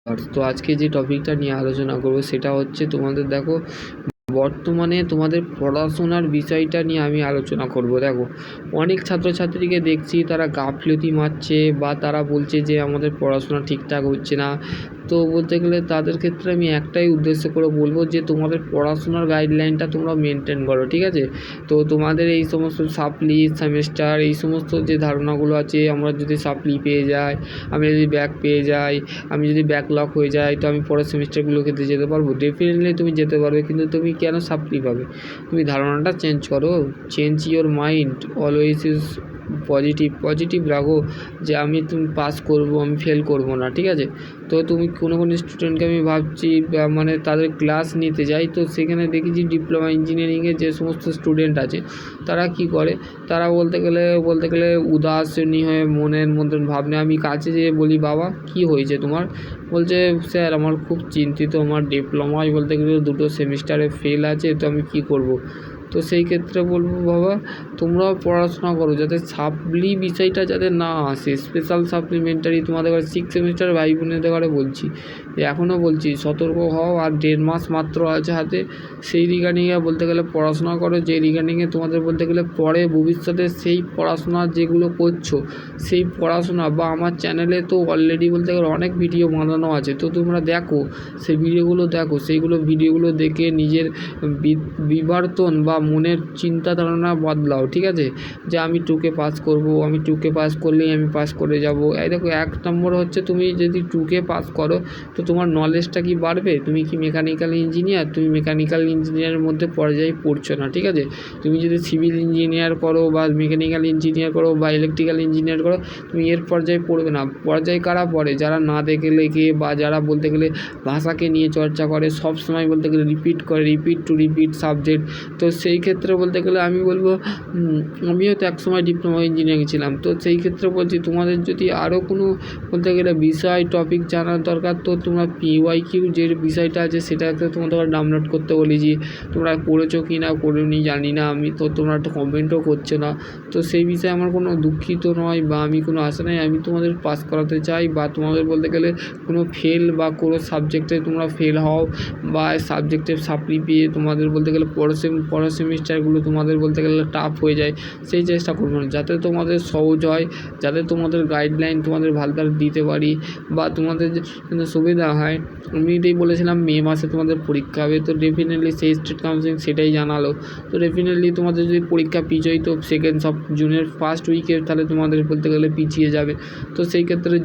তো আজকে যে টপিকটা নিয়ে আলোচনা করব সেটা হচ্ছে তোমাদের দেখো বর্তমানে তোমাদের পড়াশোনার বিষয়টা নিয়ে আমি আলোচনা করব। দেখো অনেক ছাত্রছাত্রীকে দেখছি তারা গাফিলতি মারছে বা তারা বলছে যে আমাদের পড়াশোনা ঠিকঠাক হচ্ছে না। তো বলতে গেলে তাদের ক্ষেত্রে আমি একটাই উদ্দেশ্য করে বলবো যে তোমাদের পড়াশোনার গাইডলাইনটা তোমরা মেনটেন করো, ঠিক আছে। তো তোমাদের এই সমস্ত সাপ্লি সেমেস্টার এই সমস্ত যে ধারণাগুলো আছে, আমরা যদি সাপ্লি পেয়ে যাই, আমি যদি ব্যাক পেয়ে যাই, আমি যদি ব্যাকলগ হয়ে যাই, তো আমি পরের সেমিস্টারগুলোকে যেতে পারবো। ডেফিনেটলি তুমি যেতে পারবে, কিন্তু তুমি কেন সাপ্লি পাবে? তুমি ধারণাটা চেঞ্জ করো, change your mind, always is positive রাখো যে তুমি পাস করবো, আমি ফেল করবো না, ঠিক আছে। তো তুমি কোনো স্টুডেন্টকে আমি ভাবছি মানে তাদের ক্লাস নিতে যাই, তো সেখানে দেখেছি ডিপ্লোমা ইঞ্জিনিয়ারিংয়ে যে সমস্ত স্টুডেন্ট আছে তারা কি করে, তারা বলতে গেলে উদাসীনী হয়ে মনের মধ্যে ভাবনা। আমি কাছে যেয়ে বলি, বাবা কি হয়েছে তোমার? বলছে, স্যার আমার খুব চিন্তিত, আমার ডিপ্লোমায় বলতে গেলে 2টো সেমিস্টারে ফেল আছে, তো আমি কি করব। তো সেই ক্ষেত্রে বলবো, বাবা তোমরাও পড়াশোনা করো যাতে সাপ্লি বিষয়টা যাতে না আসে। স্পেশাল সাপ্লিমেন্টারি তোমাদের 6 সেমিস্টার ভাই বোনেদের ঘরে বলছি, এখনও বলছি সতর্ক হও। আর 1.5 মাস মাত্র আছে হাতে, সেই রিগার্ডিংয়ে বলতে গেলে পড়াশোনা করো, যে রিগার্ডিংয়ে তোমাদের বলতে গেলে পরে ভবিষ্যতে সেই পড়াশোনা যেগুলো করছো সেই পড়াশোনা, বা আমার চ্যানেলে তো অলরেডি বলতে গেলে অনেক ভিডিও বানানো আছে, তো তোমরা দেখো সেই ভিডিওগুলো, দেখো সেইগুলো ভিডিওগুলো দেখে নিজের বিবর্তন বা মনের চিন্তা ধারণা বদলাও, ঠিক আছে। যে আমি 2কে পাস করব, আমি 2কে পাস করলেই আমি পাস করে যাব। এই দেখো 1 নম্বর হচ্ছে তুমি যদি 2কে পাস করো তো তোমার নলেজটা কি বাড়বে? তুমি কি মেকানিক্যাল ইঞ্জিনিয়ার, তুমি মেকানিক্যাল ইঞ্জিনিয়ারের মধ্যে পর্যায়ে পড়ছো না, ঠিক আছে। তুমি যদি সিভিল ইঞ্জিনিয়ার করো বা মেকানিক্যাল ইঞ্জিনিয়ার করো বা ইলেকট্রিক্যাল ইঞ্জিনিয়ার করো, তুমি এর পর্যায়ে পড়বে না। পর্যায়ে কারা পড়ে? যারা না দেখে লেখে বা যারা বলতে গেলে ভাষাকে নিয়ে চর্চা করে, সব সময় বলতে গেলে রিপিট করে, রিপিট সাবজেক্ট। তো সেই ক্ষেত্রে বলতে গেলে আমি বলবো, আমিও তো একসময় ডিপ্লোমা ইঞ্জিনিয়ারিং ছিলাম, তো সেই ক্ষেত্রে বলছি তোমাদের যদি আরও কোনো বলতে গেলে বিষয় টপিক জানার দরকার, তো তোমরা PYQ যে বিষয়টা আছে সেটাকে তোমাদের ডাউনলোড করতে বলেছি। তোমরা করেছো কি না করেনি জানি না, আমি তো তোমরা একটা কমেন্টও করছো না। তো সেই বিষয়ে আমার কোনো দুঃখিত নয় বা আমি কোনো আশা নেই, আমি তোমাদের পাস করাতে চাই। বা তোমাদের বলতে গেলে কোনো ফেল বা কোনো সাবজেক্টে তোমরা ফেল হও বা সাবজেক্টে সাপ্লি পেয়ে তোমাদের বলতে গেলে পরের সেমিস্টারগুলো তোমাদের বলতে গেলে টাফ হয়ে যায়, সেই চেষ্টা করবো না। যাতে তোমাদের সহজ হয়, যাতে তোমাদের গাইডলাইন তোমাদের ভালো দিতে পারি বা তোমাদের সুবিধা হয়। আমি এটাই বলেছিলাম মে মাসে তোমাদের পরীক্ষা হবে, তো ডেফিনেটলি সেই স্টেট কাউন্সিলিং সেটাই জানালো। তো ডেফিনেটলি তোমাদের যদি পরীক্ষা পিছোই তো জুনের ফার্স্ট উইকে তাহলে তোমাদের বলতে গেলে পিছিয়ে যাবে। তো সেই ক্ষেত্রে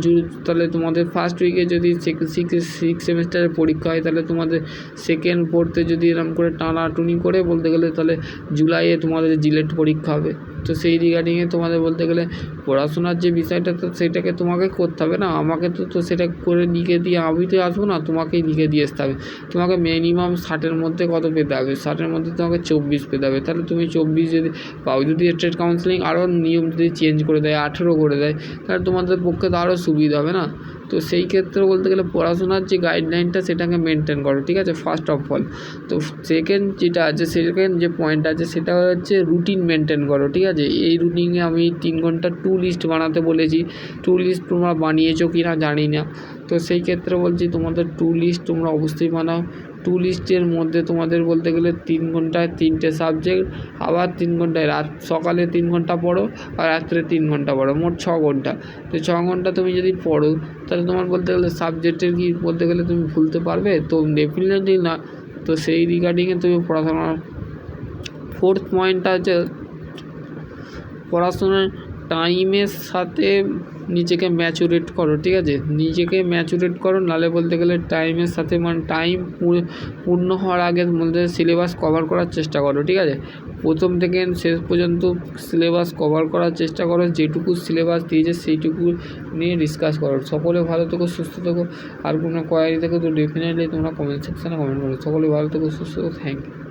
তাহলে তোমাদের ফার্স্ট উইকে যদি 6 সেমিস্টারের পরীক্ষা হয়, তাহলে তোমাদের সেকেন্ড ফোর্থে যদি এরকম করে টানাটুনি করে বলতে গেলে তাহলে জুলাইয়ে তোমাদের জিলেট পরীক্ষা হবে। তো সেই রিগার্ডিংয়ে তোমাদের বলতে গেলে পড়াশোনার যে বিষয়টা, তো সেটাকে তোমাকে করতে হবে না, আমাকে তো সেটা করে লিখে দিয়ে আমি তো আসবো না, তোমাকেই লিখে দিয়ে আসতে হবে। তোমাকে মিনিমাম 60-এর মধ্যে কত পেতে হবে? 60-এর মধ্যে তোমাকে 24 পেতে হবে। তাহলে তুমি 24 যদি পাও, যদি স্টেট কাউন্সিলিং আরও নিয়ম যদি চেঞ্জ করে দেয়, 18 করে দেয়, তাহলে তোমাদের পক্ষে তো আরও সুবিধা হবে না। তো সেই ক্ষেত্রে বলতে গেলে পড়াশোনার যে গাইডলাইনটা সেটাকে মেনটেন করো, ঠিক আছে, ফার্স্ট অফ অল। তো সেকেন্ড যে পয়েন্ট আছে সেটা হচ্ছে রুটিন মেনটেন করো, ঠিক আছে। এই রুটিনে আমি 3 ঘন্টা টু লিস্ট বানাতে বলেছি। টু লিস্ট তোমরা বানিয়েছো কি না জানি না, তো সেই ক্ষেত্রে বলছি তোমাদের টু লিস্ট তোমরা অবশ্যই বানাও। টু লিস্টের মধ্যে তোমাদের বলতে গেলে 3 ঘন্টায় 3টে সাবজেক্ট, আবার 3 ঘন্টায় সকালে 3 ঘন্টা পড়ো আর রাত্রে 3 ঘন্টা পড়ো, মোট 6 ঘন্টা। তো 6 ঘন্টা তুমি যদি পড়ো তাহলে তোমার বলতে গেলে সাবজেক্টের কি বলতে গেলে তুমি ভুলতে পারবে? তো ডেফিনেটলি না। তো সেই রিগার্ডিংয়ে তুমি পড়াশোনা। ফোর্থ পয়েন্টটা হচ্ছে পড়াশোনার টাইমের সাথে নিজেকে ম্যাচুরেট করো, ঠিক আছে। নিজেকে ম্যাচুরেট করো, নাহলে বলতে গেলে টাইমের সাথে টাইম পূর্ণ হওয়ার আগের মধ্যে সিলেবাস কভার করার চেষ্টা করো, ঠিক আছে। প্রথম থেকে শেষ পর্যন্ত সিলেবাস কভার করার চেষ্টা করো, যেটুকু সিলেবাস দিয়েছে সেইটুকু নিয়ে ডিসকাস করো। সকলে ভালো থেকো, সুস্থ থেকো। আর কোনো কোয়ারি থেকে তো ডেফিনেটলি তোমরা কমেন্ট সেকশানে কমেন্ট করো। সকলে ভালো থেকো, সুস্থ থেকো। Thank you.